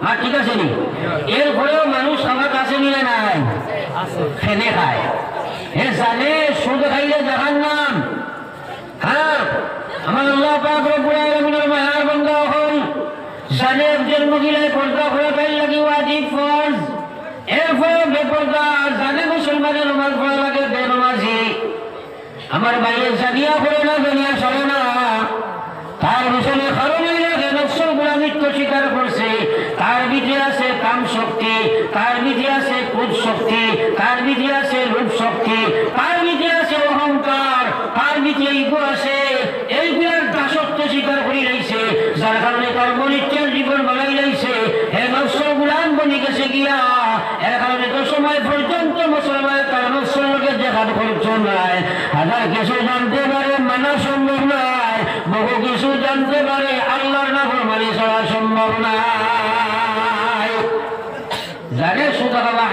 আর ঠিক আছে নি এরপরেও মানুষ আমার কাছে নিয়ে নাই খেলে খায় হে জানে সুদ খাইলে জাহান্নাম। হ্যাঁ আমার আল্লাহ পাক রব্বুল আলামিনের মায়ার বান্দা হল জানে একজন মহিলায় পর্দা করে ফেল লাগি ওয়াজিব ফরজ এরপর বেপর্দা জানে মুসলমানের নামাজ পড়া লাগে বেনামাজি আমার বাইরে জানিয়া পড়ে না জানিয়া চলে না তার পিছনে কারণেই লাগে নকশল গোলামিত্ব স্বীকার করছে তার ভিতরে আছে কাম শক্তি তার ভিতরে আছে ক্রোধ শক্তি তার ভিতরে আছে লোভ শক্তি তার ভিতরে আছে অহংকার তার ভিতরে ইগো আছে এইগুলার দাসত্ব স্বীকার করে রয়েছে যার কারণে তার মনিত্যের জীবন বানাই রয়েছে হে নকশল গোলাম বনি গেছে গিয়া এর কারণে তো সময় পর্যন্ত মুসলমানের তার নকশল লোকের দেখা খরচ নাই হাজার কিছু জানতে পারে মানা সম্ভব নয় বহু কিছু জানতে পারে আল্লাহর নাফরমানি ছাড়া সম্ভব নয় জানে সুদ খাওয়া